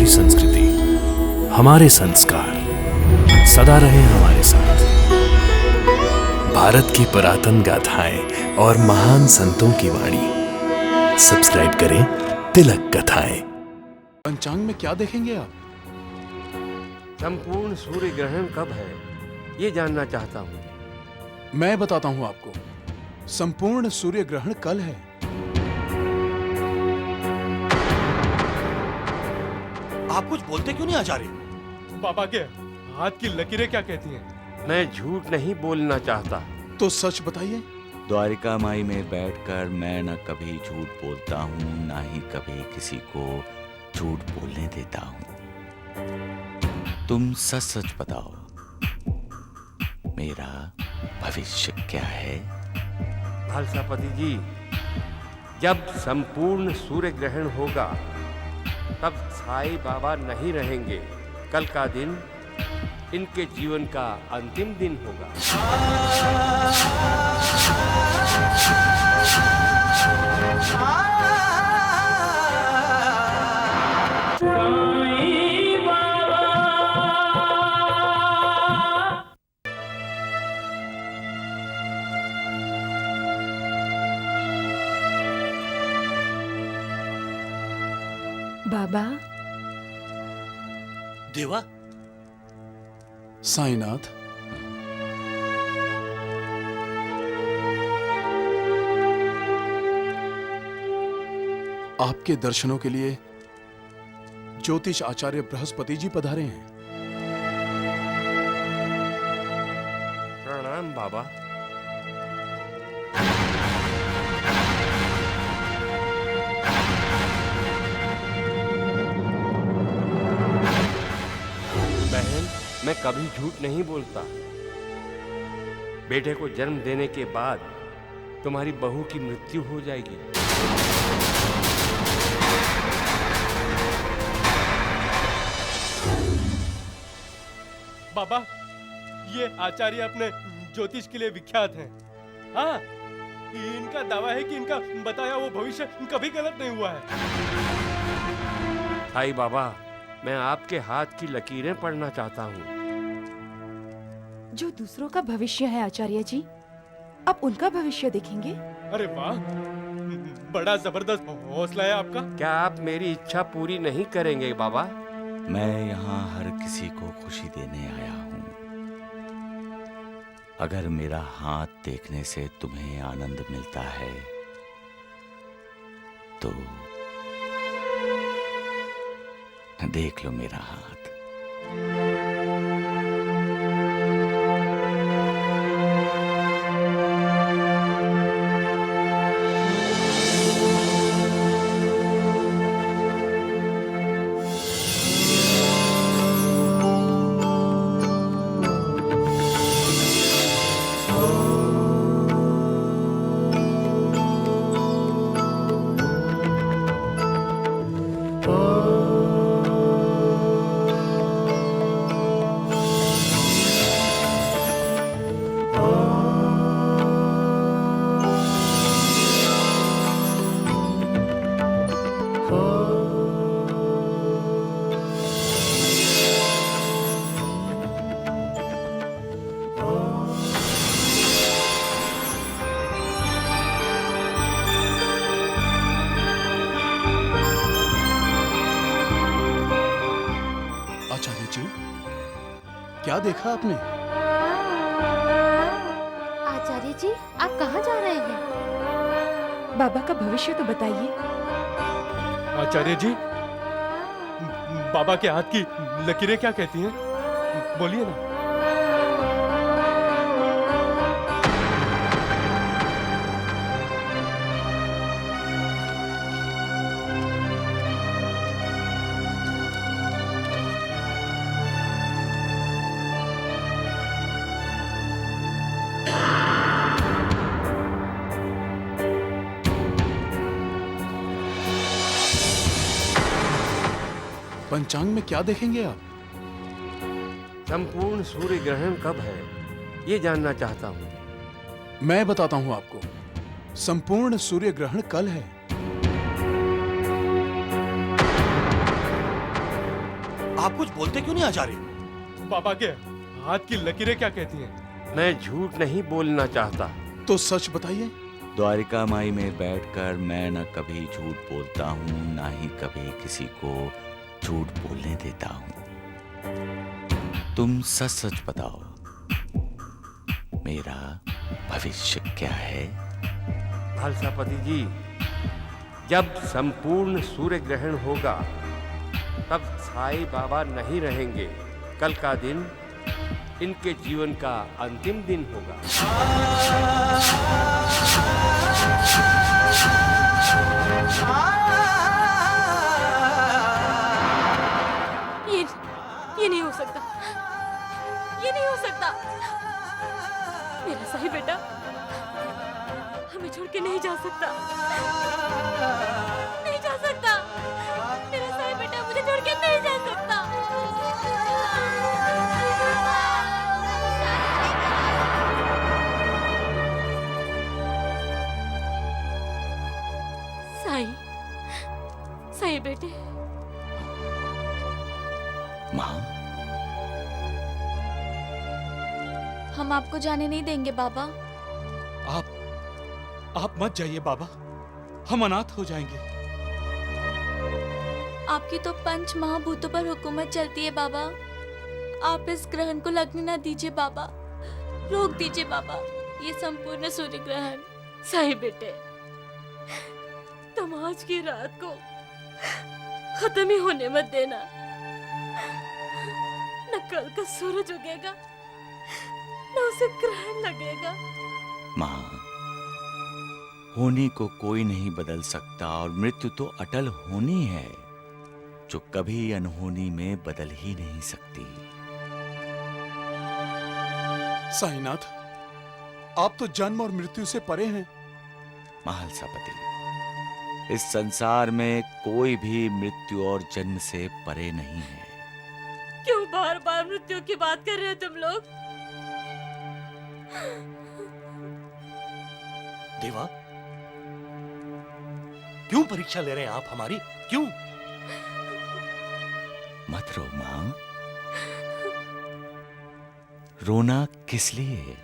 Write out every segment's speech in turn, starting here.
हमारी संस्कृति, हमारे संस्कार सदा रहे हमारे साथ। भारत की पुरातन गाथाएं और महान संतों की वाणी। सब्सक्राइब करें तिलक कथाएं। पंचांग में क्या देखेंगे आप? संपूर्ण सूर्य ग्रहण कब है, ये जानना चाहता हूँ। मैं बताता हूँ आपको। संपूर्ण सूर्य ग्रहण कल है। आप कुछ बोलते क्यों नहीं आचार्य? बाबा के हाथ की लकीरें क्या कहती हैं? मैं झूठ नहीं बोलना चाहता। तो सच बताइए। द्वारिका माई में बैठकर मैं न कभी झूठ बोलता हूँ, ना ही कभी किसी को झूठ बोलने देता हूँ। तुम सच सच बताओ, मेरा भविष्य क्या है? भालसापति जी, जब संपूर्ण सूर्य ग्रहण होगा तब साईं बाबा नहीं रहेंगे। कल का दिन इनके जीवन का अंतिम दिन होगा। बाबा, देवा, साईनाथ, आपके दर्शनों के लिए ज्योतिष आचार्य बृहस्पति जी पधारे हैं। प्रणाम बाबा। बहन, मैं कभी झूठ नहीं बोलता। बेटे को जन्म देने के बाद तुम्हारी बहू की मृत्यु हो जाएगी। बाबा, ये आचार्य अपने ज्योतिष के लिए विख्यात हैं। हाँ, इनका दावा है कि इनका बताया वो भविष्य कभी गलत नहीं हुआ है। साईं बाबा, मैं आपके हाथ की लकीरें पढ़ना चाहता हूँ। जो दूसरों का भविष्य है आचार्य जी, आप उनका भविष्य देखेंगे? अरे वाह, बड़ा जबरदस्त हौसला है आपका। क्या आप मेरी इच्छा पूरी नहीं करेंगे बाबा? मैं यहाँ हर किसी को खुशी देने आया हूँ। अगर मेरा हाथ देखने से तुम्हें आनंद मिलता है तो देख लो मेरा हाथ। आचार्य जी, क्या देखा आपने? आचार्य जी, आप कहाँ जा रहे हैं? बाबा का भविष्य तो बताइए। आचार्य जी, बाबा के हाथ की लकीरें क्या कहती हैं? बोलिए ना। पंचांग में क्या देखेंगे आप? संपूर्ण सूर्य ग्रहण कब है, ये जानना चाहता हूँ। मैं बताता हूं आपको। संपूर्ण सूर्य ग्रहण कल है। आप कुछ बोलते क्यों नहीं आचार्य? बाबा के हाथ की लकीरें क्या कहती हैं? मैं झूठ नहीं बोलना चाहता। तो सच बताइए। द्वारिका माई में बैठकर मैं न कभी झूठ बोलता हूँ, ना ही कभी किसी को झूठ बोलने देता हूँ। तुम सच सच बताओ, मेरा भविष्य क्या है? भालसापति जी, जब संपूर्ण सूर्य ग्रहण होगा तब साईं बाबा नहीं रहेंगे। कल का दिन इनके जीवन का अंतिम दिन होगा। ये नहीं हो सकता, ये नहीं हो सकता। मेरा साईं बेटा हमें छोड़ के नहीं जा सकता, नहीं जा सकता। मेरा साईं बेटा मुझे छोड़ के नहीं जा सकता। साईं, साईं बेटे। माँ, हम आपको जाने नहीं देंगे बाबा। आप मत जाइए बाबा, हम अनाथ हो जाएंगे। आपकी तो पंच महाभूतों पर हुकूमत चलती है बाबा। आप इस ग्रहण को लगने ना दीजिए बाबा, रोक दीजिए बाबा ये संपूर्ण सूर्य ग्रहण। साईं बेटे, तुम आज की रात को खत्म ही होने मत देना। न कल का सूरज उगेगा न उसे ग्रहण लगेगा। माँ, होने को कोई नहीं बदल सकता और मृत्यु तो अटल होनी है, जो कभी अनहोनी में बदल ही नहीं सकती। साईनाथ, आप तो जन्म और मृत्यु से परे हैं। महालसापति, इस संसार में कोई भी मृत्यु और जन्म से परे नहीं है। क्यों बार बार मृत्यु की बात कर रहे हो तुम लोग? देवा, क्यों परीक्षा ले रहे हैं आप हमारी? क्यों? मत रो मां, रोना किस लिए?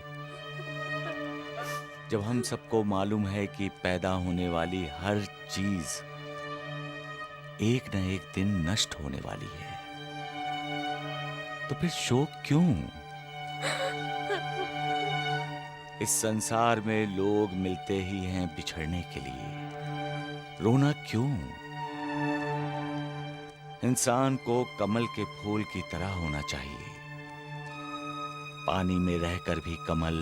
जब हम सबको मालूम है कि पैदा होने वाली हर चीज एक न एक दिन नष्ट होने वाली है, तो फिर शोक क्यों? इस संसार में लोग मिलते ही हैं बिछड़ने के लिए, रोना क्यों? इंसान को कमल के फूल की तरह होना चाहिए। पानी में रहकर भी कमल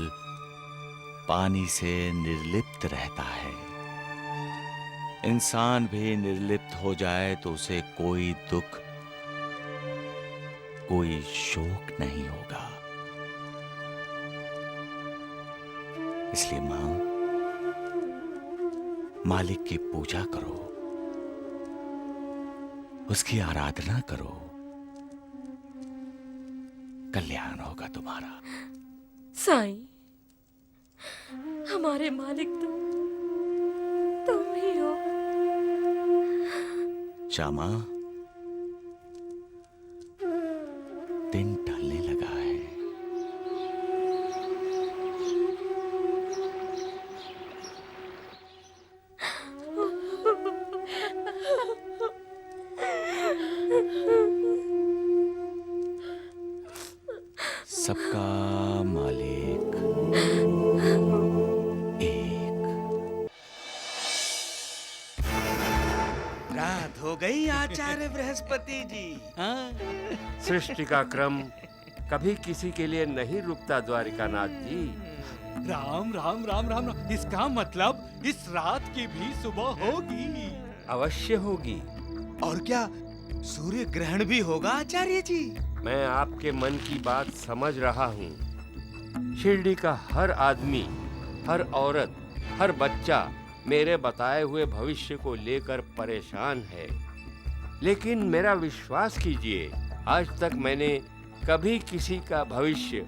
पानी से निर्लिप्त रहता है। इंसान भी निर्लिप्त हो जाए तो उसे कोई दुख, कोई शोक नहीं होगा। इसलिए मां, मालिक की पूजा करो, उसकी आराधना करो, कल्याण होगा तुम्हारा। साईं, हमारे मालिक तो तुम ही हो। श्यामा, दिन ढलने लगा है। सबका मालिक एक। रात हो गई आचार्य बृहस्पति जी। हाँ? सृष्टि का क्रम कभी किसी के लिए नहीं रुकता द्वारिकानाथ जी। राम राम राम राम राम, इसका मतलब इस रात की भी सुबह होगी। अवश्य होगी। और क्या सूर्य ग्रहण भी होगा आचार्य जी? मैं आपके मन की बात समझ रहा हूँ। शिरडी का हर आदमी, हर औरत, हर बच्चा मेरे बताए हुए भविष्य को लेकर परेशान है। लेकिन मेरा विश्वास कीजिए, आज तक मैंने कभी किसी का भविष्य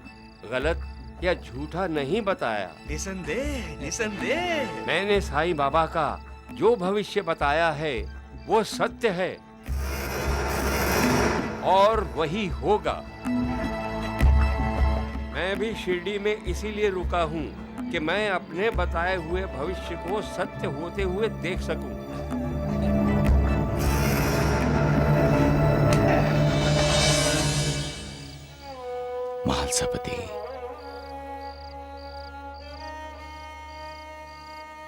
गलत या झूठा नहीं बताया। निसंदेह निसंदेह। मैंने साईं बाबा का जो भविष्य बताया है वो सत्य है। और वही होगा। मैं भी शिरडी में इसीलिए रुका हूं कि मैं अपने बताए हुए भविष्य को सत्य होते हुए देख सकूं। महालसापति,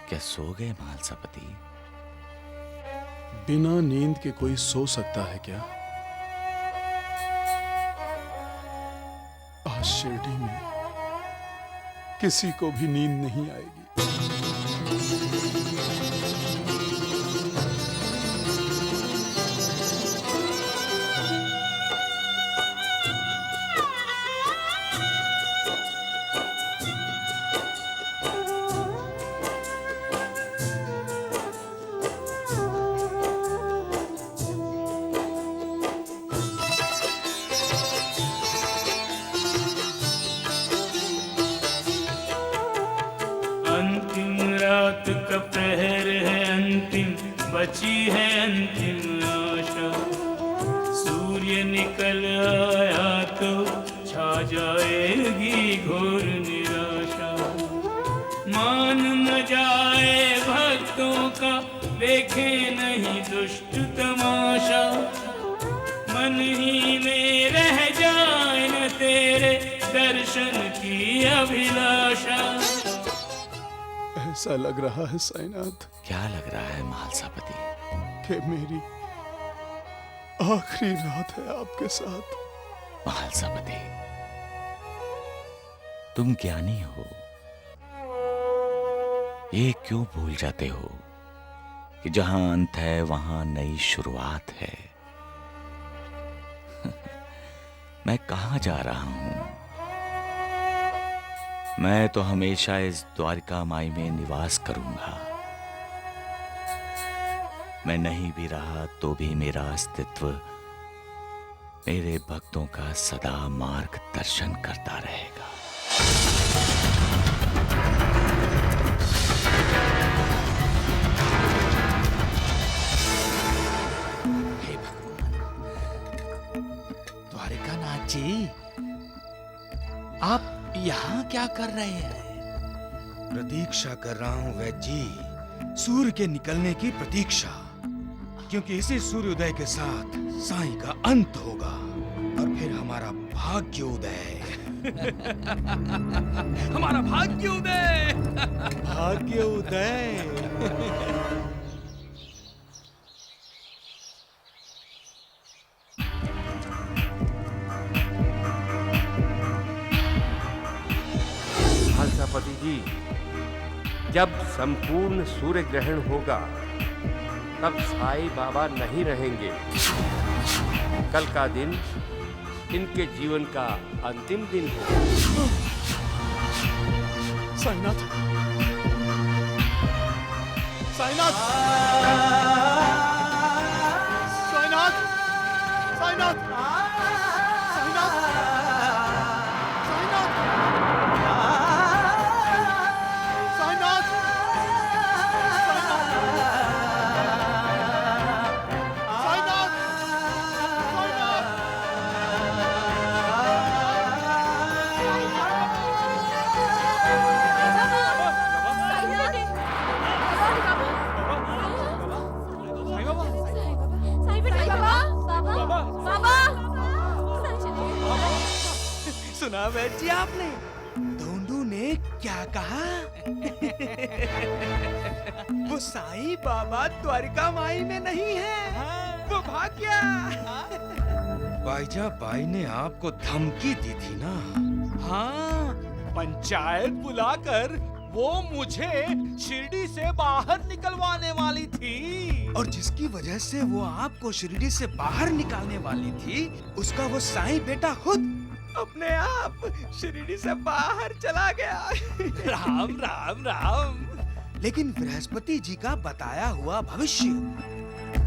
क्या सो गए महालसापति? बिना नींद के कोई सो सकता है क्या? आज शिरडी में किसी को भी नींद नहीं आएगी। अंतिम रात का प्रहर है, अंतिम बची है अंतिम आशा। सूर्य निकल आया तो छा जाएगी घोर निराशा। मान न जाए भक्तों का, देखे नहीं दुष्ट तमाशा। मन ही में रह जाए न तेरे दर्शन की अभिलाषा। ऐसा लग रहा है साईनाथ, क्या लग रहा है महालसापति? कि मेरी आखिरी रात है आपके साथ। महालसापति, तुम ज्ञानी हो, ये क्यों भूल जाते हो कि जहां अंत है वहां नई शुरुआत है? मैं कहां जा रहा हूं? मैं तो हमेशा इस द्वारिका माई में निवास करूंगा। मैं नहीं भी रहा तो भी मेरा अस्तित्व मेरे भक्तों का सदा मार्गदर्शन करता रहेगा। हे भगवान, द्वारिकानाथ जी, आप यहाँ क्या कर रहे हैं? प्रतीक्षा कर रहा हूँ वैद्य जी, सूर्य के निकलने की प्रतीक्षा, क्योंकि इसी सूर्योदय के साथ साईं का अंत होगा और फिर हमारा भाग्योदय। हमारा भाग्योदय। भाग्योदय। महालसापति जी, जब संपूर्ण सूर्य ग्रहण होगा तब साईं बाबा नहीं रहेंगे। कल का दिन इनके जीवन का अंतिम दिन होगा। साईनाथ, साईनाथ, साईनाथ, साईनाथ, साईनाथ, सुना वैद्य जी आपने? दोनों ने क्या कहा? वो साईं बाबा द्वारिका माई में नहीं है, वो भाग गया। बाईजा बाई ने आपको धमकी दी थी ना? हाँ, पंचायत बुलाकर वो मुझे शिरडी से बाहर निकलवाने वाली थी। और जिसकी वजह से वो आपको शिरडी से बाहर निकालने वाली थी, उसका वो साईं बेटा खुद अपने आप शिरडी से बाहर चला गया। राम राम राम। लेकिन बृहस्पति जी का बताया हुआ भविष्य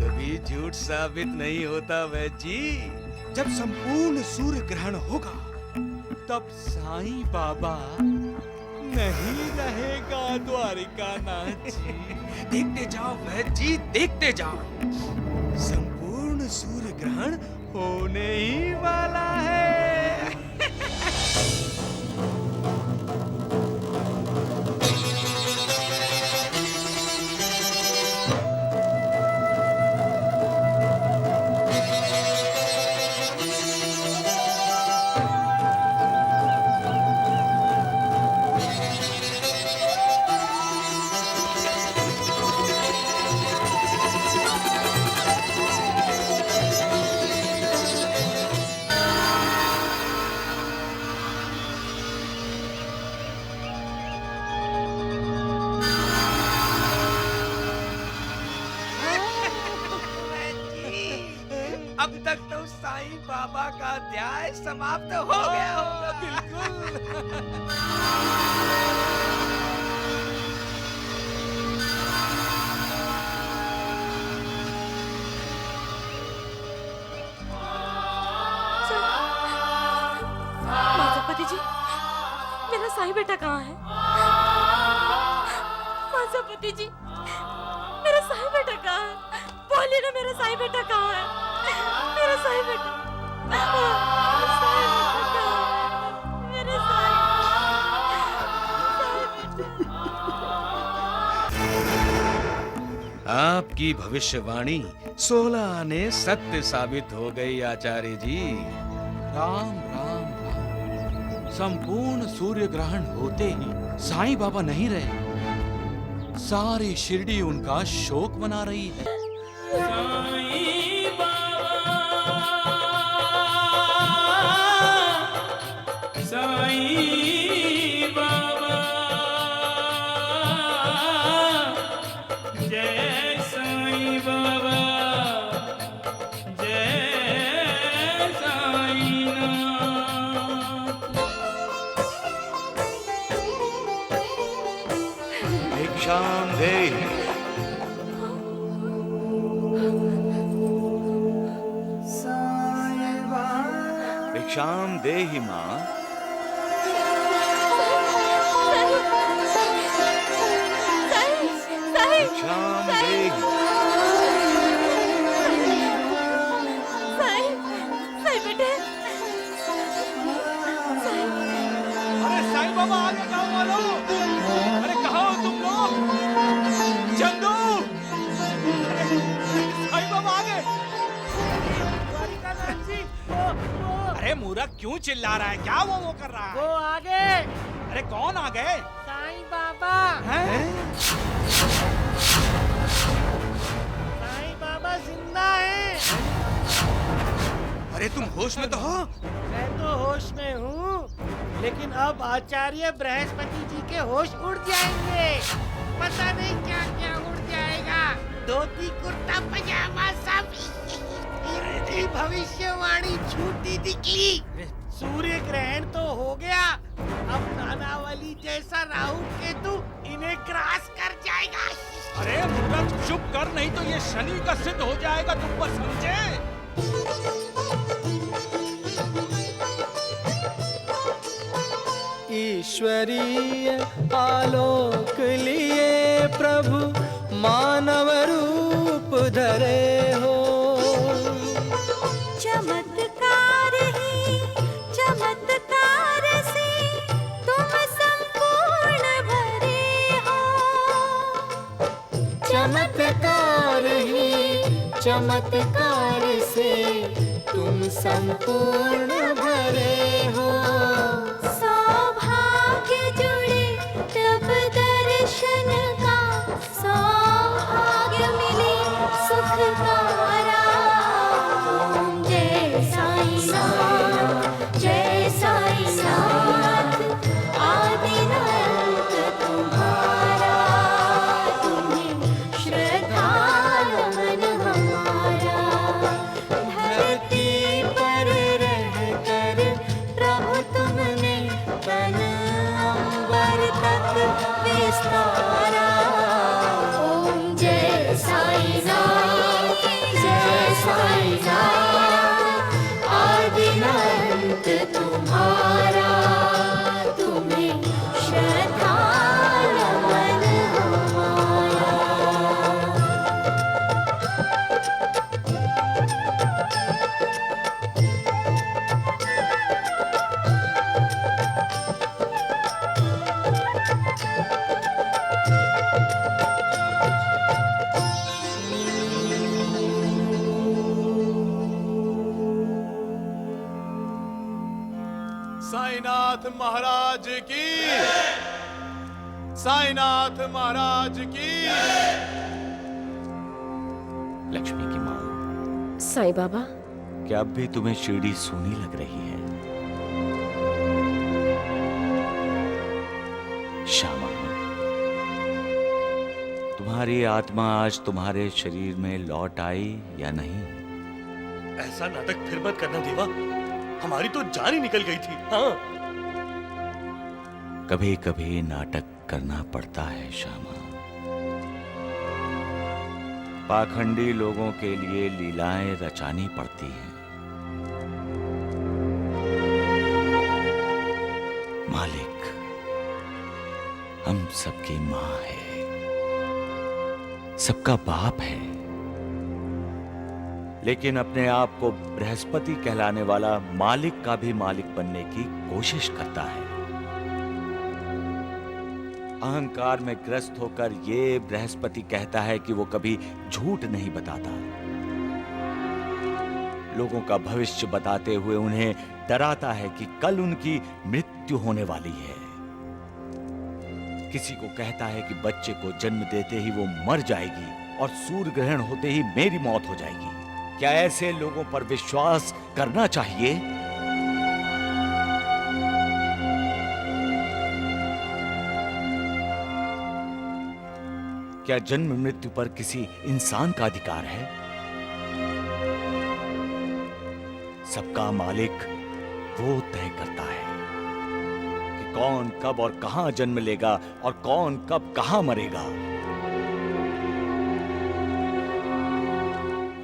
कभी झूठ साबित नहीं होता वैद्य जी। जब संपूर्ण सूर्य ग्रहण होगा तब साईं बाबा नहीं रहेगा द्वारिकानाथ जी। देखते जाओ वैद्य जी, देखते जाओ। संपूर्ण सूर्य ग्रहण होने होने ही वाला है। अब तक तो साईं बाबा का अध्याय समाप्त हो गया होगा। बिल्कुल। माधवपति जी, मेरा साईं बेटा कहाँ है? माधवपति जी, मेरा साईं बेटा कहाँ है? बोलिए ना, मेरा साईं बेटा कहाँ है? मेरा साईं बेटा, मेरा आपकी भविष्यवाणी 16 आने सत्य साबित हो गई आचार्य जी। राम राम राम। संपूर्ण सूर्य ग्रहण होते ही साईं बाबा नहीं रहे। सारी शिरडी उनका शोक मना रही है। साईं बाबा, जय साईं बाबा, जय साईं नाथ। भिक्षाम देहि। भिक्षाम देहि माँ। भिक्षाम देहि। साईं बेटे, अरे साईं बाबा आ गए गाँव वालों। अरे कहाँ हो तुम लोग? चंदू, साईं बाबा आ गए। अरे मूर्ख क्यों चिल्ला रहा है? क्या वो कर रहा है? वो आ गए। अरे कौन आ गए? साईं बाबा। साईं बाबा जिंदा हैं। अरे तुम होश में तो हो? मैं तो होश में हूँ, लेकिन अब आचार्य बृहस्पति जी के होश उड़ जाएंगे। पता नहीं क्या क्या उड़ जाएगा। धोती कुर्ता पजामा सब। इनकी भविष्यवाणी झूठी निकली। सूर्य ग्रहण तो हो गया, अब नानावली जैसा राहु केतु इन्हें ग्रास कर जाएगा। अरे मूर्ख चुप कर, नहीं तो ये शनि का सिद्ध हो जाएगा तुम पर, समझे? ईश्वरीय आलोक लिए प्रभु मानव रूप धरे हो। चमत्कार ही चमत्कार से तुम संपूर्ण भरे हो। चमत्कार ही चमत्कार से तुम संपूर्ण भरे हो। सौभाग्य जुड़े तब दर्शन का, सौभाग्य मिले सुख का राम। जय साईं नाथ, जय साईं नाथ, आदिनाथ तुम्हारा, तुम्हें श्रद्धा नमन हमारा। धरती पर रह साईनाथ महाराज की, साईनाथ महाराज की। लक्ष्मी की माँ, साईं बाबा, क्या अब भी तुम्हें शिरडी सूनी लग रही है? श्यामा, तुम्हारी आत्मा आज तुम्हारे शरीर में लौट आई या नहीं? ऐसा नाटक फिर मत करना देवा, हमारी तो जान ही निकल गई थी। हाँ, कभी कभी नाटक करना पड़ता है श्यामा। पाखंडी लोगों के लिए लीलाएं रचानी पड़ती हैं। मालिक हम सबकी मां है, सबका बाप है, लेकिन अपने आप को बृहस्पति कहलाने वाला मालिक का भी मालिक बनने की कोशिश करता है। अहंकार में ग्रस्त होकर ये बृहस्पति कहता है कि वो कभी झूठ नहीं बताता। लोगों का भविष्य बताते हुए उन्हें डराता है कि कल उनकी मृत्यु होने वाली है। किसी को कहता है कि बच्चे को जन्म देते ही वो मर जाएगी और सूर्य ग्रहण होते ही मेरी मौत हो जाएगी। क्या ऐसे लोगों पर विश्वास करना चाहिए? क्या जन्म मृत्यु पर किसी इंसान का अधिकार है? सबका मालिक वो तय करता है कि कौन कब और कहां जन्म लेगा और कौन कब कहां मरेगा।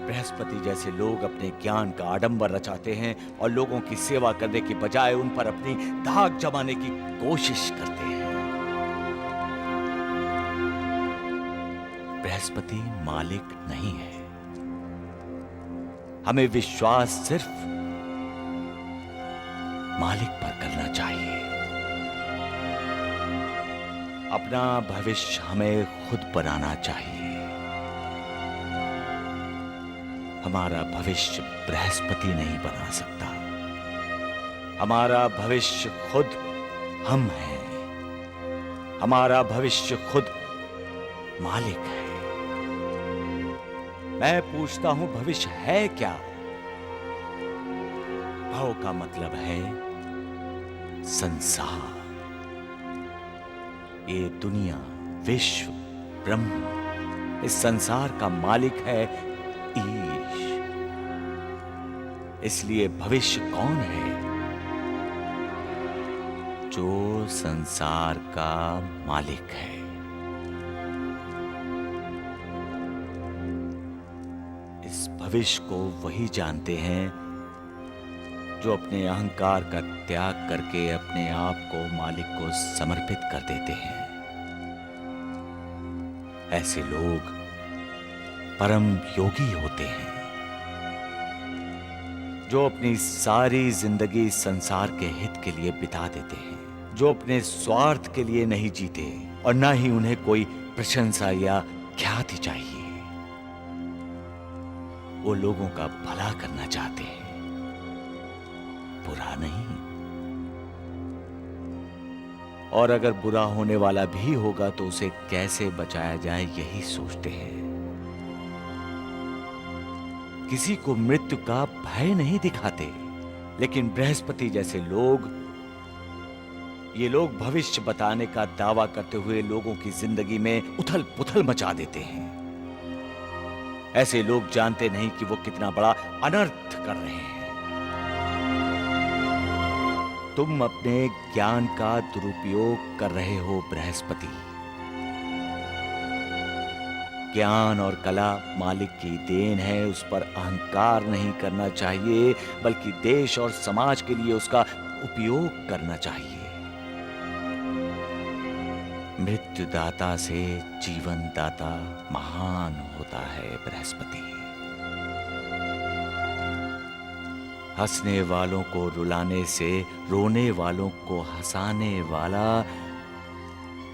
बृहस्पति जैसे लोग अपने ज्ञान का आडंबर रचाते हैं और लोगों की सेवा करने की बजाय उन पर अपनी धाक जमाने की कोशिश करते हैं। बृहस्पति मालिक नहीं है। हमें विश्वास सिर्फ मालिक पर करना चाहिए। अपना भविष्य हमें खुद बनाना चाहिए। हमारा भविष्य बृहस्पति नहीं बना सकता। हमारा भविष्य खुद हम हैं। हमारा भविष्य खुद मालिक है। मैं पूछता हूं, भविष्य है क्या? भव का मतलब है संसार। ये दुनिया, विश्व, ब्रह्म, इस संसार का मालिक है ईश। इसलिए भविष्य कौन है? जो संसार का मालिक है। इस भविष्य को वही जानते हैं जो अपने अहंकार का त्याग करके अपने आप को मालिक को समर्पित कर देते हैं। ऐसे लोग परम योगी होते हैं, जो अपनी सारी जिंदगी संसार के हित के लिए बिता देते हैं, जो अपने स्वार्थ के लिए नहीं जीते और ना ही उन्हें कोई प्रशंसा या ख्याति चाहिए। वो लोगों का भला करना चाहते हैं, बुरा नहीं। और अगर बुरा होने वाला भी होगा तो उसे कैसे बचाया जाए यही सोचते हैं। किसी को मृत्यु का भय नहीं दिखाते, लेकिन बृहस्पति जैसे लोग, ये लोग भविष्य बताने का दावा करते हुए लोगों की जिंदगी में उथल पुथल मचा देते हैं। ऐसे लोग जानते नहीं कि वो कितना बड़ा अनर्थ कर रहे हैं। तुम अपने ज्ञान का दुरुपयोग कर रहे हो बृहस्पति। ज्ञान और कला मालिक की देन है, उस पर अहंकार नहीं करना चाहिए, बल्कि देश और समाज के लिए उसका उपयोग करना चाहिए। मृत्युदाता से जीवनदाता महान होता है बृहस्पति। हंसने वालों को रुलाने से रोने वालों को हंसाने वाला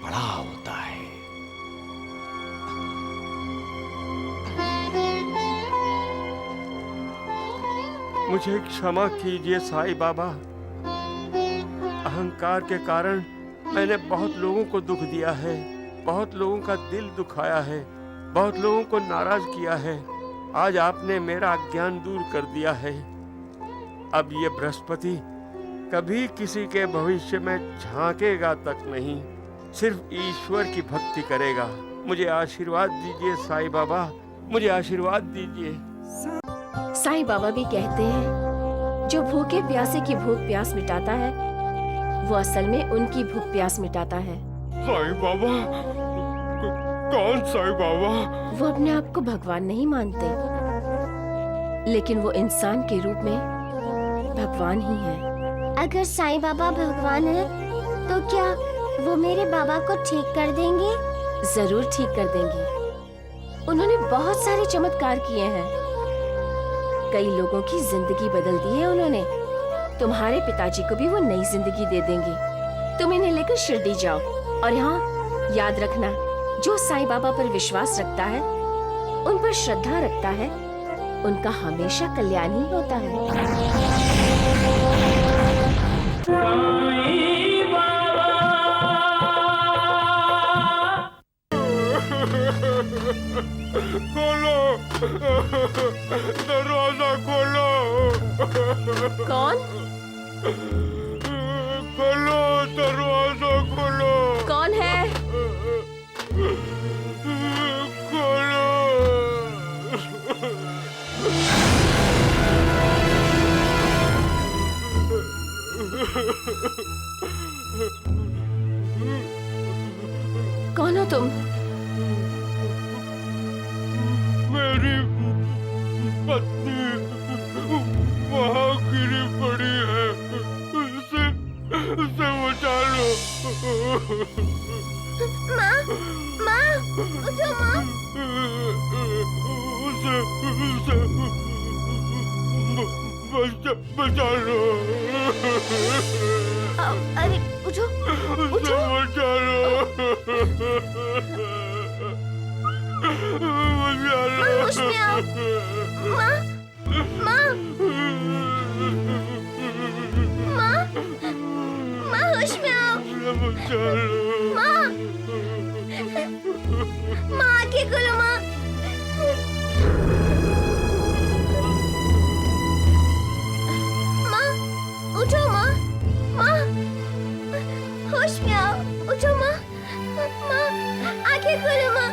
बड़ा होता है। मुझे क्षमा कीजिए साईं बाबा। अहंकार के कारण मैंने बहुत लोगों को दुख दिया है, बहुत लोगों का दिल दुखाया है, बहुत लोगों को नाराज किया है। आज आपने मेरा अज्ञान दूर कर दिया है। अब ये बृहस्पति कभी किसी के भविष्य में झांकेगा तक नहीं, सिर्फ ईश्वर की भक्ति करेगा। मुझे आशीर्वाद दीजिए साईं बाबा, मुझे आशीर्वाद दीजिए। साईं बाबा भी कहते हैं जो भूखे प्यासे की भूख प्यास मिटाता है वो असल में उनकी भूख प्यास मिटाता है। साईं बाबा? कौन साईं बाबा? वो अपने आप को भगवान नहीं मानते, लेकिन वो इंसान के रूप में भगवान ही है। अगर साईं बाबा भगवान है तो क्या वो मेरे बाबा को ठीक कर देंगे? जरूर ठीक कर देंगे। उन्होंने बहुत सारे चमत्कार किए हैं, कई लोगों की जिंदगी बदल दी है उन्होंने। तुम्हारे पिताजी को भी वो नई जिंदगी दे देंगे। तुम इन्हें लेकर शिरडी जाओ और यहाँ याद रखना, जो साईं बाबा पर विश्वास रखता है, उन पर श्रद्धा रखता है, उनका हमेशा कल्याण ही होता है। खोलो, दरवाजा खोलो। कौन? खोलो, दरवाजा खोलो। कौन है? खोलो। कौन हो तुम? मेरी पत्नी वहाँ गिरी पड़ी है, उसे बचा लो। माँ, माँ, उठो माँ। उसे बचा लो। अरे उठो, उठो। बचा लो। माँ होश में आओ। माँ, माँ, माँ, माँ होश में आओ। माँ, माँ आंखें खोलो माँ। माँ उठो माँ, माँ होश में आओ, उठो माँ, माँ आंखें खोलो माँ।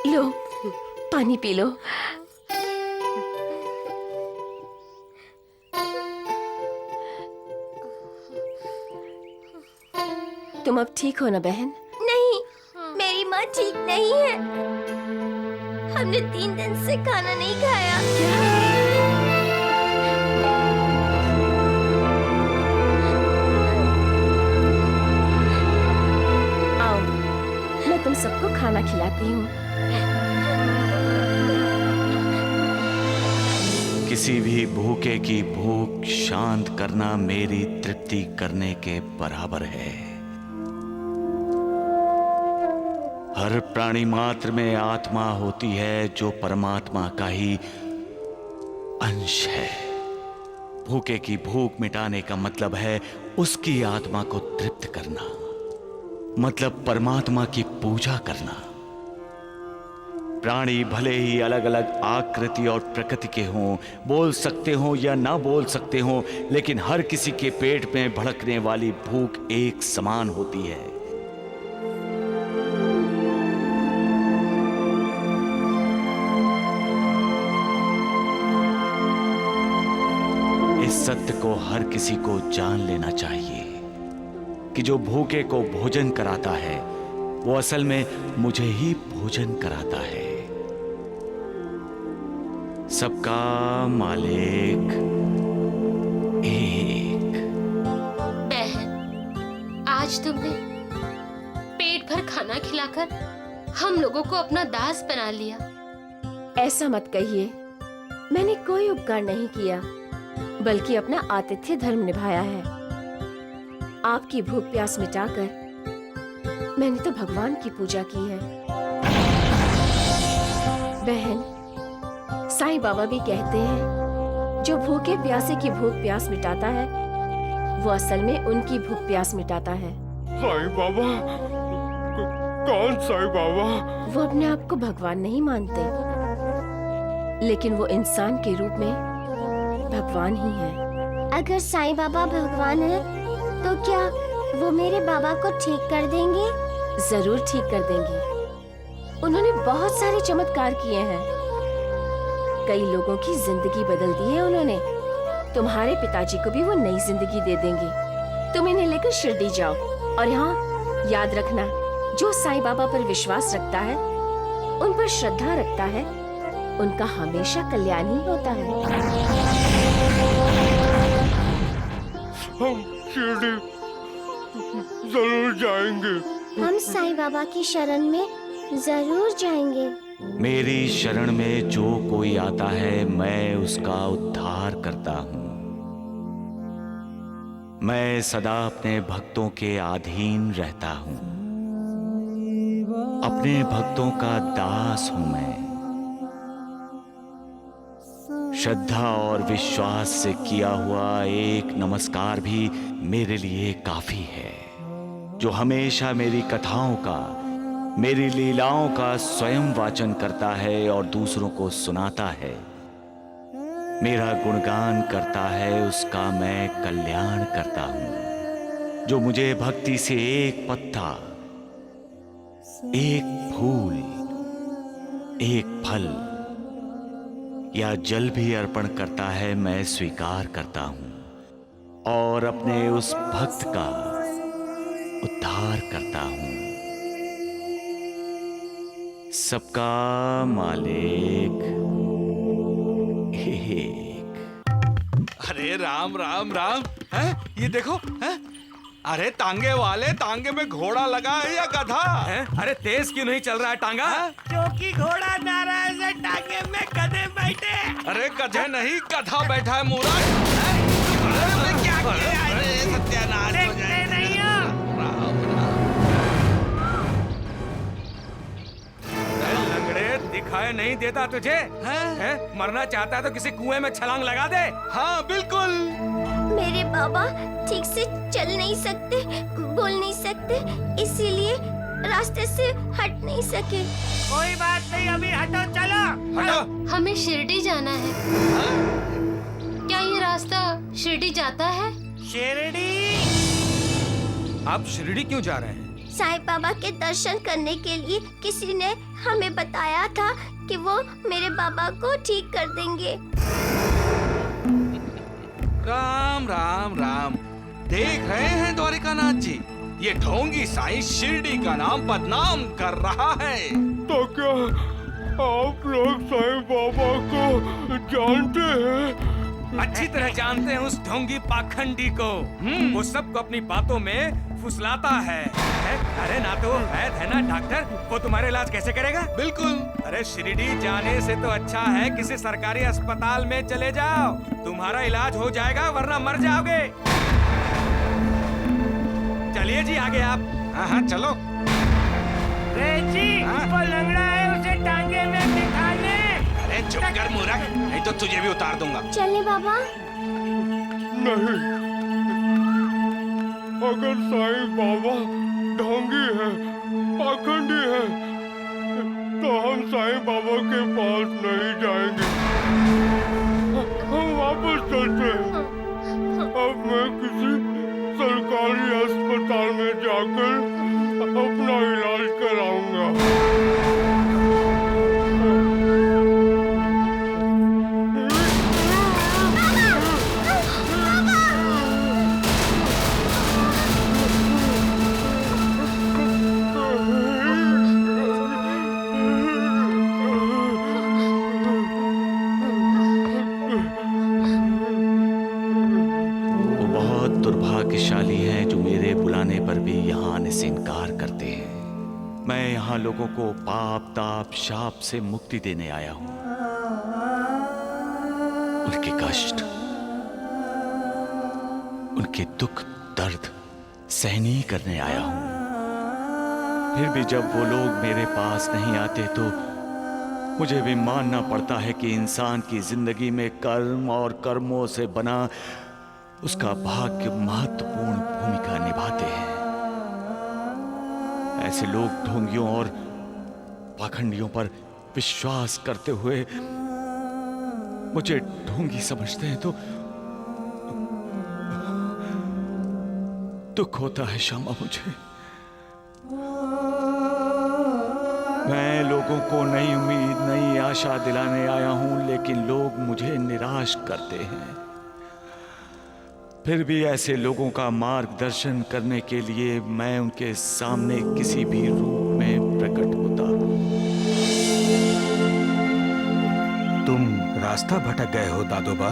लो, पानी पी लो। तुम अब ठीक हो ना बहन? नहीं, मेरी माँ ठीक नहीं है। हमने 3 दिन से खाना नहीं खाया। आओ, मैं तुम सबको खाना खिलाती हूँ। किसी भी भूखे की भूख शांत करना मेरी तृप्ति करने के बराबर है। हर प्राणी मात्र में आत्मा होती है जो परमात्मा का ही अंश है। भूखे की भूख मिटाने का मतलब है उसकी आत्मा को तृप्त करना, मतलब परमात्मा की पूजा करना। प्राणी भले ही अलग अलग आकृति और प्रकृति के हों, बोल सकते हों या ना बोल सकते हों, लेकिन हर किसी के पेट में भड़कने वाली भूख एक समान होती है। इस सत्य को हर किसी को जान लेना चाहिए कि जो भूखे को भोजन कराता है वो असल में मुझे ही भोजन कराता है। सबका मालिक एक। बहन, आज तुमने पेट भर खाना खिलाकर हम लोगों को अपना दास बना लिया। ऐसा मत कहिए, मैंने कोई उपकार नहीं किया, बल्कि अपना आतिथ्य धर्म निभाया है। आपकी भूख प्यास मिटाकर मैंने तो भगवान की पूजा की है। बहन, साईं बाबा भी कहते हैं जो भूखे प्यासे की भूख प्यास मिटाता है वो असल में उनकी भूख प्यास मिटाता है। साईं बाबा? कौन साईं बाबा? वो अपने आप को भगवान नहीं मानते, लेकिन वो इंसान के रूप में भगवान ही है। अगर साईं बाबा भगवान है तो क्या वो मेरे बाबा को ठीक कर देंगे? जरूर ठीक कर देंगे। उन्होंने बहुत सारे चमत्कार किए हैं, कई लोगों की जिंदगी बदल दी है उन्होंने। तुम्हारे पिताजी को भी वो नई जिंदगी दे देंगे। तुम इन्हें लेकर शिरडी जाओ और यहाँ याद रखना, जो साईं बाबा पर विश्वास रखता है, उन पर श्रद्धा रखता है, उनका हमेशा कल्याण ही होता है। हम शिरडी जरूर जाएंगे। हम साईं बाबा की शरण में जरूर जाएंगे। मेरी शरण में जो कोई आता है मैं उसका उद्धार करता हूँ। मैं सदा अपने भक्तों के अधीन रहता हूँ। अपने भक्तों का दास हूँ मैं। श्रद्धा और विश्वास से किया हुआ एक नमस्कार भी मेरे लिए काफी है, जो हमेशा मेरी कथाओं का, मेरी लीलाओं का स्वयं वाचन करता है और दूसरों को सुनाता है, मेरा गुणगान करता है, उसका मैं कल्याण करता हूं। जो मुझे भक्ति से एक पत्ता, एक फूल, एक फल या जल भी अर्पण करता है, मैं स्वीकार करता हूं और अपने उस भक्त का उद्धार करता हूं। सबका मालिक एक। अरे राम राम राम, है ये देखो, है अरे तांगे वाले, तांगे में घोड़ा लगा है या गधा है? अरे तेज क्यों नहीं चल रहा है टांगा? क्योंकि घोड़ा नाराज है, टांगे में गधे बैठे। अरे गधे नहीं, गधा बैठा है मूर्ख। अरे क्या किया? अरे सत्यानाश हो जाए। नहीं हो। लंगड़े, दिखाई नहीं देता तुझे? हैं? मरना चाहता है तो किसी कुएं में छलांग लगा दे। हाँ बिल्कुल। मेरे बाबा ठीक से चल नहीं सकते, बोल नहीं सकते, इसीलिए रास्ते से हट नहीं सके। कोई बात नहीं, अभी हटो, चलो हटो। हमें शिरडी जाना है। क्या ये रास्ता शिरडी जाता है? शिरडी? आप शिरडी क्यों जा रहे हैं? साईं बाबा के दर्शन करने के लिए किसी ने हमें बताया था कि वो मेरे बाबा को ठीक कर देंगे। राम राम राम। देख रहे हैं द्वारिकानाथ जी, ये ढोंगी साईं शिरडी का नाम बदनाम कर रहा है। तो क्या आप लोग साईं बाबा को जानते हैं? अच्छी तरह जानते हैं उस ढोंगी पाखंडी को। वो सबको अपनी बातों में फुसलाता है? अरे ना तो वैद है ना डॉक्टर, वो तुम्हारे इलाज कैसे करेगा? बिल्कुल। अरे शिरडी जाने से तो अच्छा है किसी सरकारी अस्पताल में चले जाओ, तुम्हारा इलाज हो जाएगा, वरना मर जाओगे। चलिए जी आगे आप। हाँ चलो। जी, वो लंगड़ा है, उसे टांगे में बिठा ले। अरे चुप कर मूर्ख, नहीं तो तुझे भी उतार दूंगा। चले बाबा। नहीं, अगर साईं बाबा ढोंगी है, पाखंडी है, तो हम साईं बाबा के पास नहीं जाएंगे। हम वापस चलते हैं। अब मैं किसी सरकारी अस्पताल में जाकर अपना इलाज कराऊंगा। दुर्भाग्यशाली हैं जो मेरे बुलाने पर भी यहाँ आने से इनकार करते हैं। मैं यहाँ लोगों को पाप ताप शाप से मुक्ति देने आया हूँ, उनके कष्ट, उनके दुख दर्द सहनीय करने आया हूँ। फिर भी जब वो लोग मेरे पास नहीं आते तो मुझे भी मानना पड़ता है कि इंसान की जिंदगी में कर्म और कर्मों से बना उसका भाग्य महत्वपूर्ण भूमिका निभाते हैं। ऐसे लोग ढोंगियों और पाखंडियों पर विश्वास करते हुए मुझे ढोंगी समझते हैं तो दुख होता है श्यामा मुझे। मैं लोगों को नई उम्मीद नई आशा दिलाने आया हूं, लेकिन लोग मुझे निराश करते हैं। फिर भी ऐसे लोगों का मार्गदर्शन करने के लिए मैं उनके सामने किसी भी रूप में प्रकट होता हूं। तुम रास्ता भटक गए हो दादोबा।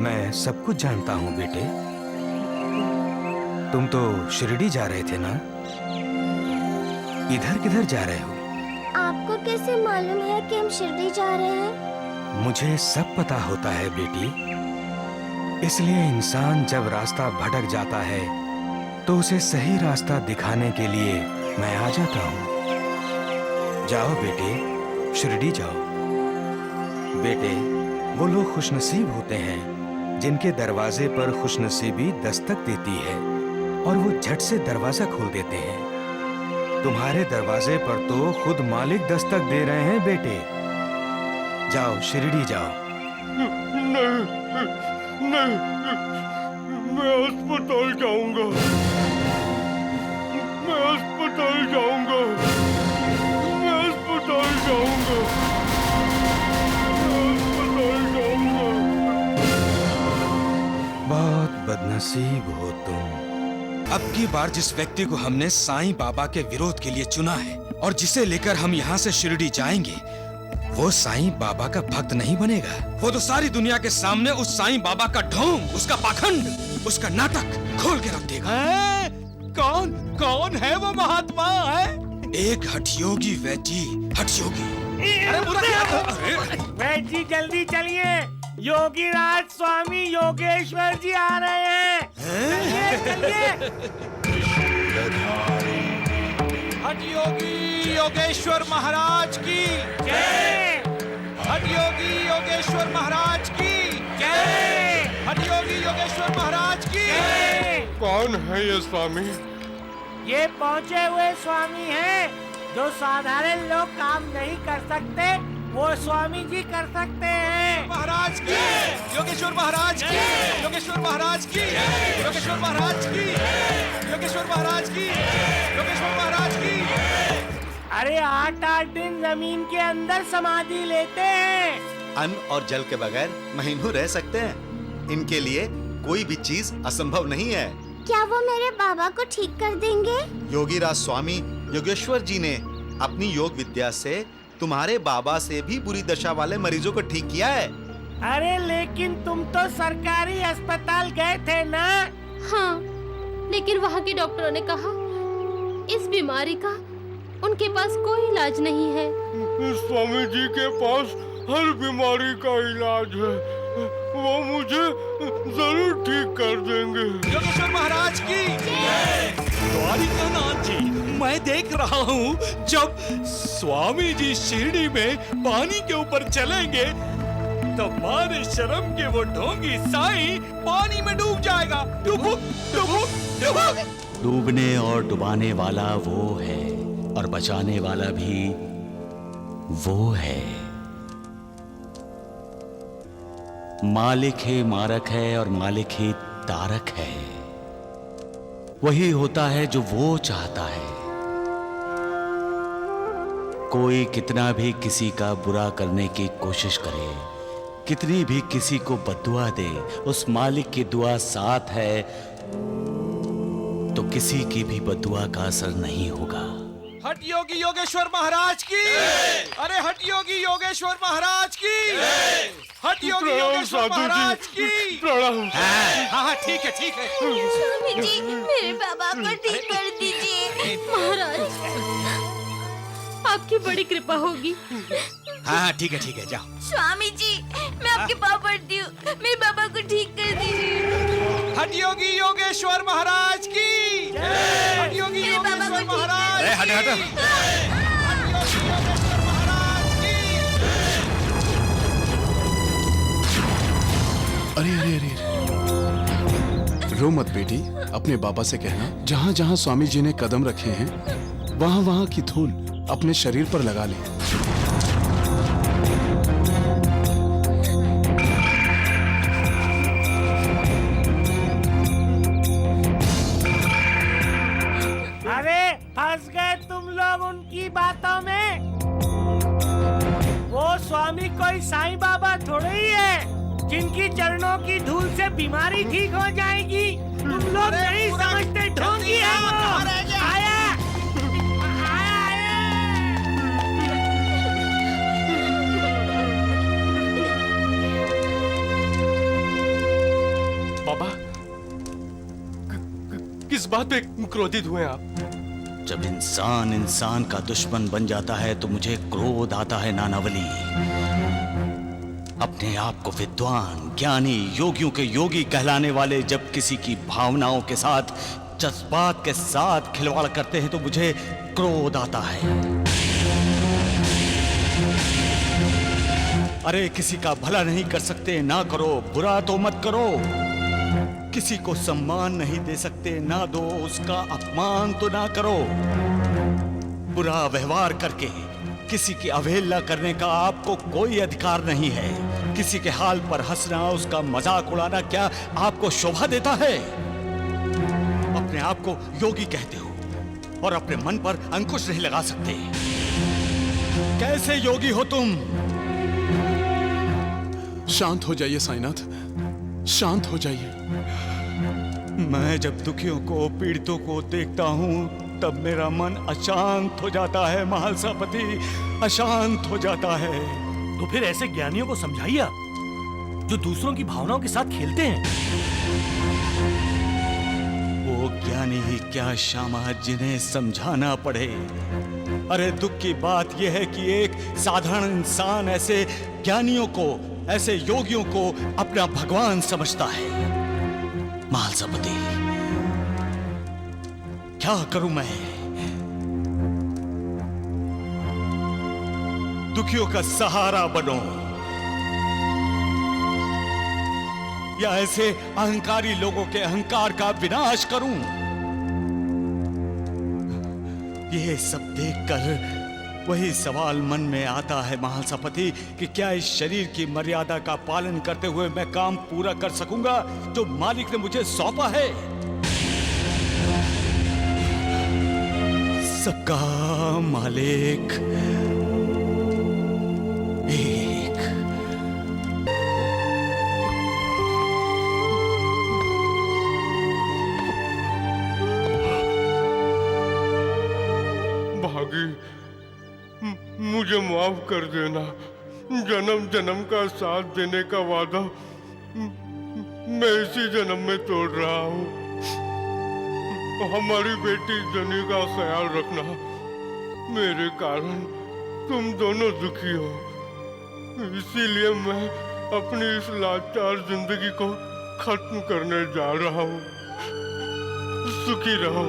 मैं सब कुछ जानता हूँ बेटे। तुम तो शिरडी जा रहे थे ना? इधर किधर जा रहे हो? आपको कैसे मालूम है कि हम शिरडी जा रहे हैं? मुझे सब पता होता है बेटी। इसलिए इंसान जब रास्ता भटक जाता है तो उसे सही रास्ता दिखाने के लिए मैं आ जाता हूँ। जाओ बेटे, शिरडी जाओ। बेटे, वो लोग खुशनसीब होते हैं जिनके दरवाजे पर खुशनसीबी दस्तक देती है और वो झट से दरवाजा खोल देते हैं। तुम्हारे दरवाजे पर तो खुद मालिक दस्तक दे रहे हैं बेटे। जाओ, शिरडी जाओ। नहीं, नहीं, मैं अस्पताल जाऊंगा। मैं अस्पताल जाऊंगा। मैं अस्पताल जाऊंगा। बहुत बदनसीब हो तुम। अब की बार जिस व्यक्ति को हमने साईं बाबा के विरोध के लिए चुना है और जिसे लेकर हम यहाँ से शिरडी जाएंगे, वो साईं बाबा का भक्त नहीं बनेगा। वो तो सारी दुनिया के सामने उस साईं बाबा का ढोंग, उसका पाखंड, उसका नाटक खोल के रख देगा। कौन कौन है वो महात्मा है? एक हठयोगी वैद्य, हठयोगी। वैद्य जी जल्दी चलिए, योगी राज स्वामी योगेश्वर जी आ रहे हैं। चलिए। हठयोगी योगेश्वर महाराज की जय। हठयोगी योगेश्वर महाराज की जय। हठयोगी योगेश्वर महाराज की जय। कौन है ये स्वामी? ये पहुंचे हुए स्वामी हैं जो साधारण लोग काम नहीं कर सकते, वो स्वामी जी कर सकते हैं। महाराज की योगेश्वर महाराज की योगेश्वर महाराज की योगेश्वर महाराज की योगेश्वर महाराज की योगेश्वर महाराज की। अरे 8-8 दिन जमीन के अंदर समाधि लेते हैं। अन्न और जल के बगैर महीनों रह सकते हैं। इनके लिए कोई भी चीज असंभव नहीं है। क्या वो मेरे बाबा को ठीक कर देंगे? योगी राज स्वामी योगेश्वर जी ने अपनी योग विद्या से तुम्हारे बाबा से भी बुरी दशा वाले मरीजों को ठीक किया है। अरे लेकिन तुम तो सरकारी अस्पताल गए थे ना? हाँ, लेकिन वहाँ के डॉक्टरों ने कहा इस बीमारी का उनके पास कोई इलाज नहीं है। स्वामी जी के पास हर बीमारी का इलाज है, वो मुझे जरूर ठीक कर देंगे। योगेश्वर महाराज की द्वारिकानाथ जी, मैं देख रहा हूँ जब स्वामी जी शिरडी में पानी के ऊपर चलेंगे तो मारे शर्म के वो ढोंगी साईं पानी में डूब जाएगा। डुबुक डुबुक डुबुक। डूबने और डुबाने वाला वो है और बचाने वाला भी वो है। मालिक ही मारक है और मालिक ही तारक है। वही होता है जो वो चाहता है। कोई कितना भी किसी का बुरा करने की कोशिश करे, कितनी भी किसी को बद्दुआ दे, उस मालिक की दुआ साथ है तो किसी की भी बद्दुआ का असर नहीं होगा। हठयोगी योगेश्वर महाराज की, अरे हठयोगी योगेश्वर महाराज की। हट योगी योगेश्वर महाराज की प्रणाम। हाँ ठीक है ठीक है। स्वामी जी मेरे बाबा को ठीक कर दीजिए। महाराज आपकी बड़ी कृपा होगी। हाँ ठीक है जाओ। स्वामी जी मैं आपके पाँव पड़ती हूँ, मेरे बाबा को ठीक कर दीजिए। हट योगी योगेश्वर महाराज की हट योगी योगेश्वर महाराज। हट अरे अरे अरे रो मत बेटी, अपने बाबा से कहना जहाँ जहाँ स्वामी जी ने कदम रखे हैं वहाँ वहाँ की धूल अपने शरीर पर लगा ले। अरे फंस गए तुम लोग उनकी बातों में। वो स्वामी कोई साईं बाबा थोड़े ही है जिनकी चरणों की धूल से बीमारी ठीक हो जाएगी। तुम लोग नहीं समझते, ढोंगी है वो। आया बाबा किस बात पे क्रोधित हुए आप? जब इंसान इंसान का दुश्मन बन जाता है तो मुझे क्रोध आता है नानावली। अपने आप को विद्वान ज्ञानी योगियों के योगी कहलाने वाले जब किसी की भावनाओं के साथ जज्बात के साथ खिलवाड़ करते हैं तो मुझे क्रोध आता है। अरे किसी का भला नहीं कर सकते ना करो, बुरा तो मत करो। किसी को सम्मान नहीं दे सकते ना दो, उसका अपमान तो ना करो। बुरा व्यवहार करके किसी की अवहेलना करने का आपको कोई अधिकार नहीं है। किसी के हाल पर हंसना, उसका मजाक उड़ाना क्या आपको शोभा देता है? अपने आप को योगी कहते हो और अपने मन पर अंकुश नहीं लगा सकते। कैसे योगी हो तुम? शांत हो जाइए साईनाथ, शांत हो जाइए। मैं जब दुखियों को पीड़ितों को देखता हूँ तब मेरा मन अशांत हो जाता है महालसापति, अशांत हो जाता है। तो फिर ऐसे ज्ञानियों को समझाइए आप, जो दूसरों की भावनाओं के साथ खेलते हैं। वो ज्ञानी ही क्या श्यामा जिन्हें समझाना पड़े। अरे दुख की बात यह है कि एक साधारण इंसान ऐसे ज्ञानियों को, ऐसे योगियों को अपना भगवान समझता है। महालसापति क्या करूं मैं? दुखियों का सहारा बनो या ऐसे अहंकारी लोगों के अहंकार का विनाश करूं? यह सब देखकर वही सवाल मन में आता है महालसापति कि क्या इस शरीर की मर्यादा का पालन करते हुए मैं काम पूरा कर सकूंगा जो मालिक ने मुझे सौंपा है? सबका मालिक एक। भागी मुझे माफ कर देना। जन्म जन्म का साथ देने का वादा मैं इसी जन्म में तोड़ रहा हूँ। हमारी बेटी जनी का ख्याल रखना। मेरे कारण तुम दोनों दुखी हो, इसीलिए मैं अपनी इस लाचार जिंदगी को खत्म करने जा रहा हूँ। सुखी रहो।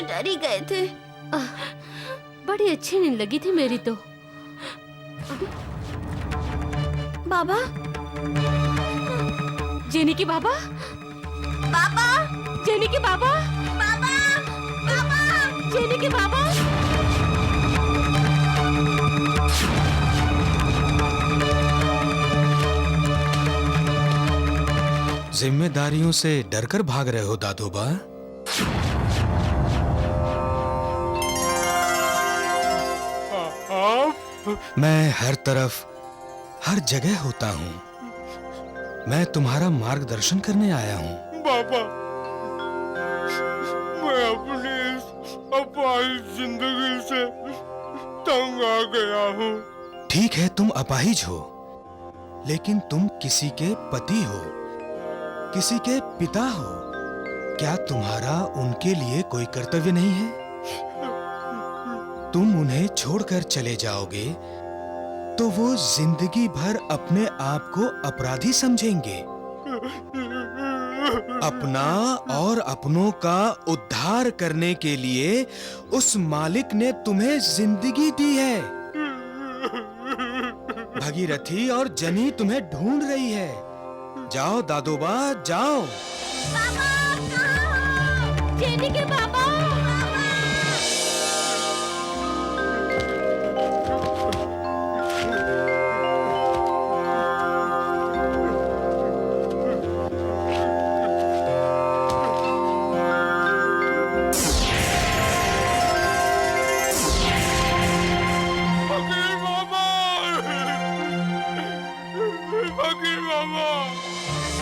डर ही गए थे। बड़ी अच्छी नींद लगी थी मेरी तो। बाबा, जेनी के बाबा, बाबा, जेनी के बाबा, बाबा, बाबा, जेनी के बाबा। जिम्मेदारियों से डरकर भाग रहे हो दादोबा? मैं हर तरफ, हर जगह होता हूँ। मैं तुम्हारा मार्गदर्शन करने आया हूँ। बाबा, मैं अपनी इस अपाहिज जिंदगी से तंग आ गया हूँ। ठीक है, तुम अपाहिज हो, लेकिन तुम किसी के पति हो, किसी के पिता हो। क्या तुम्हारा उनके लिए कोई कर्तव्य नहीं है? तुम उन्हें छोड़कर चले जाओगे तो वो जिंदगी भर अपने आप को अपराधी समझेंगे। अपना और अपनों का उद्धार करने के लिए उस मालिक ने तुम्हें जिंदगी दी है। भगीरथी और जनी तुम्हें ढूंढ रही है। जाओ दादोबा, जाओ। जेनी के बाबा।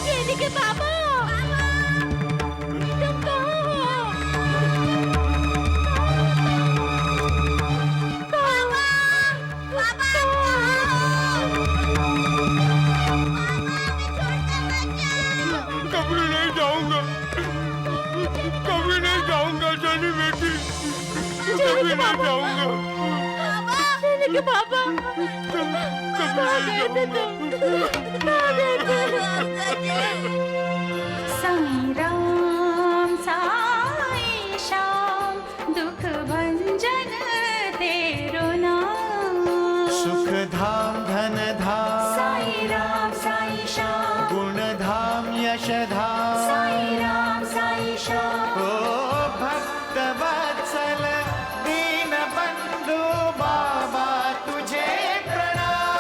जेनी के बाबा, तुम कहाँ हो? कभी नहीं जाऊंगा, कभी नहीं जाऊंगा जानी बेटी, कभी नहीं जाऊंगा। जेनी के बाबा, साईं राम साईं श्याम दुख भंजन तेरो नाम। सुख धाम धन धाम साईं राम साईं श्याम गुण धाम यश धाम साईं राम साईं श्याम। ओ भक्त वत्सल दीन बंधु बाबा तुझे प्रणाम।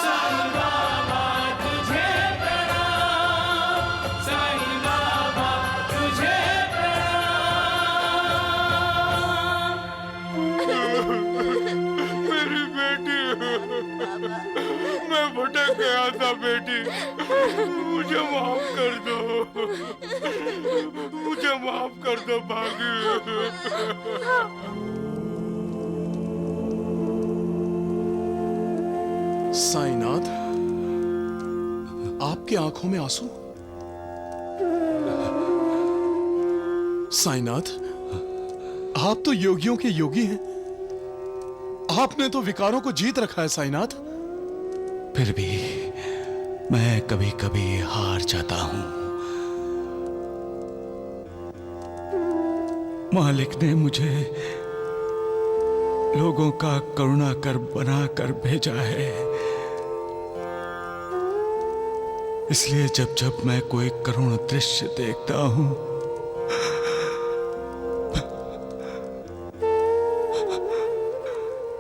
साईं बाबा तुझे प्रणाम, साईं बाबा तुझे मेरी बेटी, मैं भटक गया था बेटी, मुझे माफ कर दो, मुझे माफ कर दो भागी। साईनाथ, आपकी आंखों में आंसू? साईनाथ, आप तो योगियों के योगी हैं। आपने तो विकारों को जीत रखा है साईनाथ। फिर भी मैं कभी कभी हार जाता हूं। मालिक ने मुझे लोगों का करुणा कर बना कर भेजा है। इसलिए जब जब मैं कोई करुण दृश्य देखता हूं,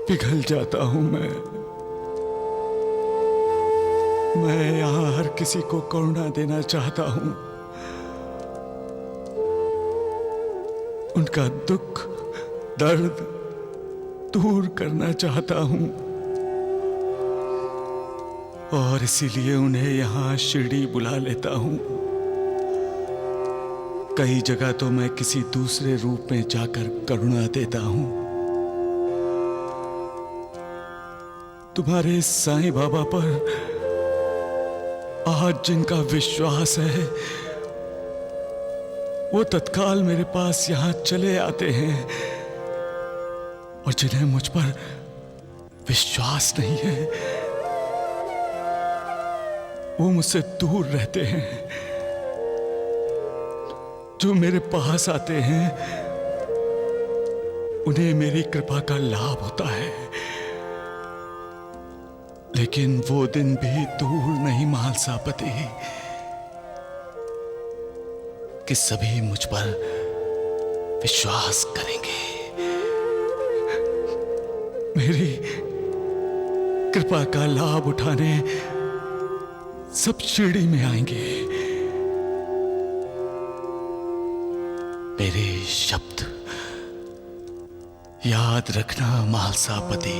पिघल जाता हूं मैं यहां हर किसी को करुणा देना चाहता हूं। उनका दुख दर्द दूर करना चाहता हूं, और इसीलिए उन्हें यहां शिरडी बुला लेता हूं। कई जगह तो मैं किसी दूसरे रूप में जाकर करुणा देता हूं। तुम्हारे साईं बाबा पर आज जिनका विश्वास है, वो तत्काल मेरे पास यहां चले आते हैं, और जिन्हें मुझ पर विश्वास नहीं है, वो मुझसे दूर रहते हैं। जो मेरे पास आते हैं, उन्हें मेरी कृपा का लाभ होता है। लेकिन वो दिन भी दूर नहीं महालसापति कि सभी मुझ पर विश्वास करेंगे, मेरी कृपा का लाभ उठाने सब शिरडी में आएंगे। मेरे शब्द याद रखना मालसापति,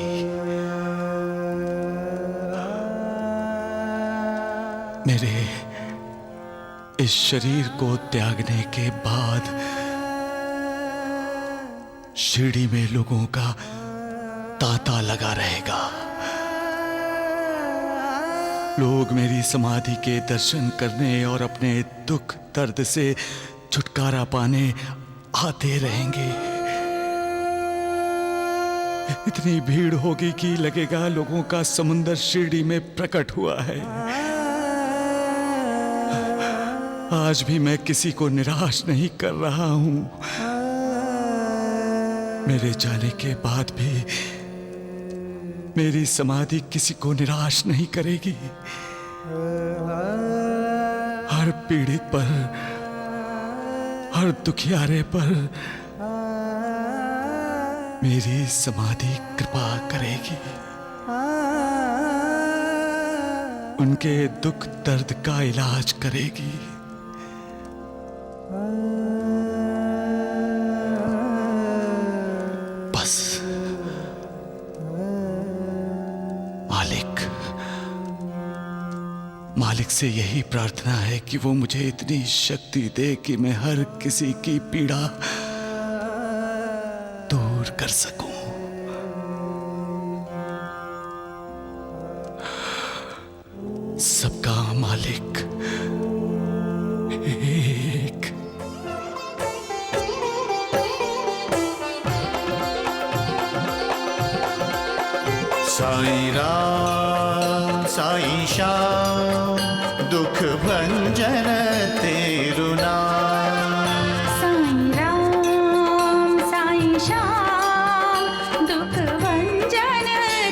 मेरे इस शरीर को त्यागने के बाद शिरडी में लोगों का तांता लगा रहेगा। लोग मेरी समाधि के दर्शन करने और अपने दुख दर्द से छुटकारा पाने आते रहेंगे। इतनी भीड़ होगी कि लगेगा लोगों का समुंदर शिरडी में प्रकट हुआ है। आज भी मैं किसी को निराश नहीं कर रहा हूं। मेरे जाने के बाद भी मेरी समाधि किसी को निराश नहीं करेगी। हर पीड़ित पर, हर दुखियारे पर मेरी समाधि कृपा करेगी। उनके दुख दर्द का इलाज करेगी। बस मालिक से यही प्रार्थना है कि वो मुझे इतनी शक्ति दे कि मैं हर किसी की पीड़ा दूर कर सकूं। सबका मालिक एक। साईं राम साईं श्याम दुख भंजन तेरु नाम। साईं राम साईं श्याम दुख भंजन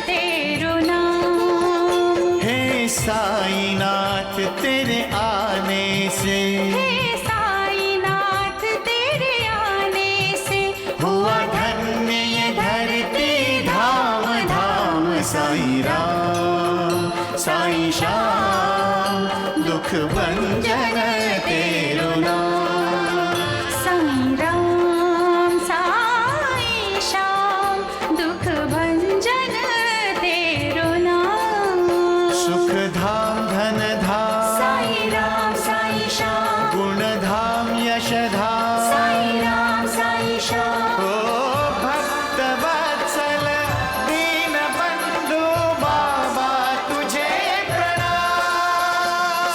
तेरु नाम। हे साईनाथ तेरे आने से, हे साईनाथ तेरे आने से हुआ धन्य ये धरती धाम धाम। साईं राम साईं श्याम दुख भंजन तेरु नाम। साईं राम साईं श्याम दुख भंजन तेरु नाम। सुख धाम धन धाम साईं राम साईं श्याम। गुण धाम यश धाम साईं राम साईं श्याम। ओ भक्त वत्सल दीन बंधु बाबा तुझे प्रणाम।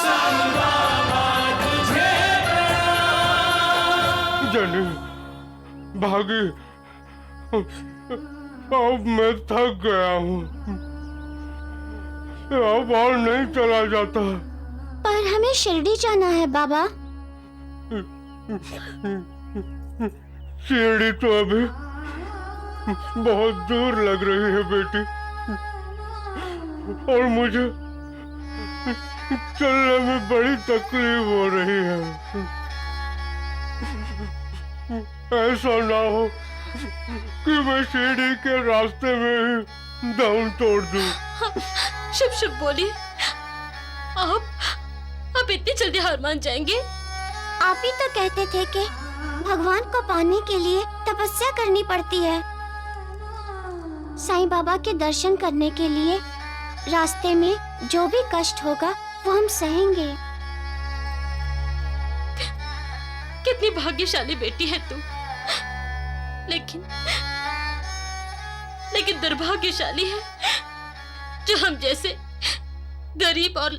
साईं बाबा तुझे प्रणाम। जनी भागी, अब मैं थक गया हूँ। अब और नहीं चला जाता। पर हमें शिरडी जाना है बाबा। शिरडी तो अभी बहुत दूर लग रही है बेटी, और मुझे चलने में बड़ी तकलीफ हो रही है। ऐसा ना हो कि मैं शिरडी के रास्ते में ही दम तोड़ दूं। शुभ शुभ बोलिए। आप इतनी जल्दी हार मान जाएंगे? आप ही तो कहते थे कि भगवान को पाने के लिए तपस्या करनी पड़ती है। साईं बाबा के दर्शन करने के लिए रास्ते में जो भी कष्ट होगा वो हम सहेंगे। कितनी भाग्यशाली बेटी है तू। लेकिन दुर्भाग्यशाली है जो हम जैसे गरीब और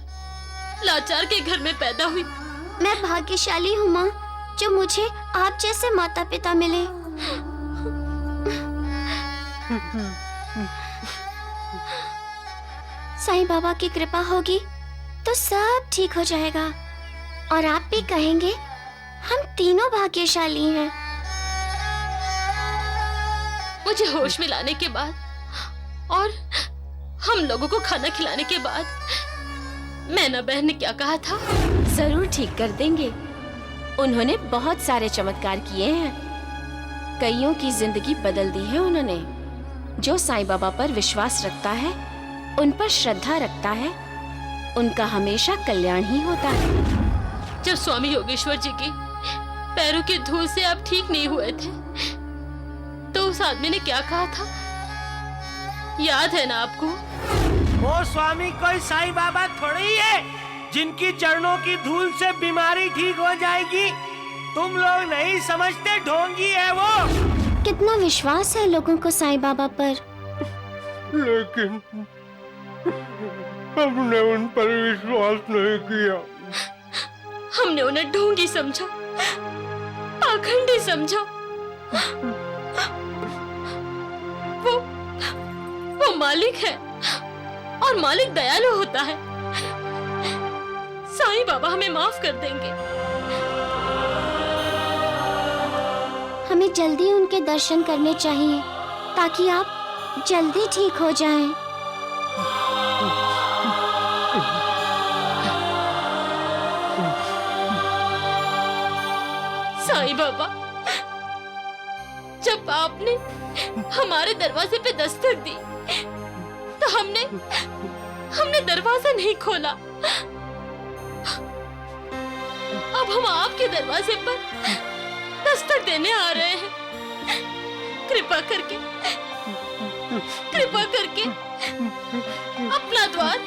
लाचार के घर में पैदा हुई। मैं भाग्यशाली हूँ माँ, जो मुझे आप जैसे माता पिता मिले। साईं बाबा की कृपा होगी तो सब ठीक हो जाएगा, और आप भी कहेंगे हम तीनों भाग्यशाली हैं। मुझे होश में लाने के बाद और हम लोगों को खाना खिलाने के बाद मैना बहन ने क्या कहा था? जरूर ठीक कर देंगे। उन्होंने बहुत सारे चमत्कार किए हैं, कईयों की जिंदगी बदल दी है उन्होंने। जो साईं बाबा पर विश्वास रखता है, उन पर श्रद्धा रखता है, उनका हमेशा कल्याण ही होता है। जब स्वामी योगेश्वर जी की पैरों की धूल से आप ठीक नहीं हुए थे, तो उस आदमी ने क्या कहा था, याद है ना आपको? वो स्वामी कोई साईं बाबा थोड़ी ही है जिनकी चरणों की धूल से बीमारी ठीक हो जाएगी। तुम लोग नहीं समझते, ढोंगी है वो। कितना विश्वास है लोगों को साईं बाबा पर। लेकिन हमने उन पर विश्वास नहीं किया। हमने उन्हें ढोंगी समझा, पाखंडी समझा। वो मालिक है और मालिक दयालु होता है। साईं बाबा हमें माफ कर देंगे। हमें जल्दी उनके दर्शन करने चाहिए ताकि आप जल्दी ठीक हो जाएं। साईं बाबा, जब आपने हमारे दरवाजे पे दस्तक दी तो हमने दरवाजा नहीं खोला। अब हम आपके दरवाजे पर दस्तक देने आ रहे हैं। कृपा करके अपना द्वार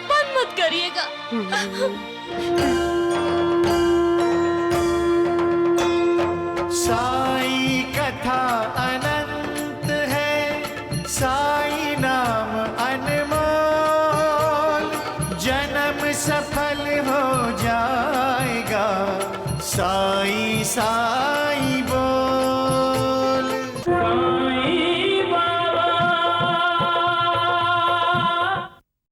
बंद मत करिएगा। साई कथा अनंत है, साई नाम अनमोल, जन्म सफल हो जाएगा। साई सा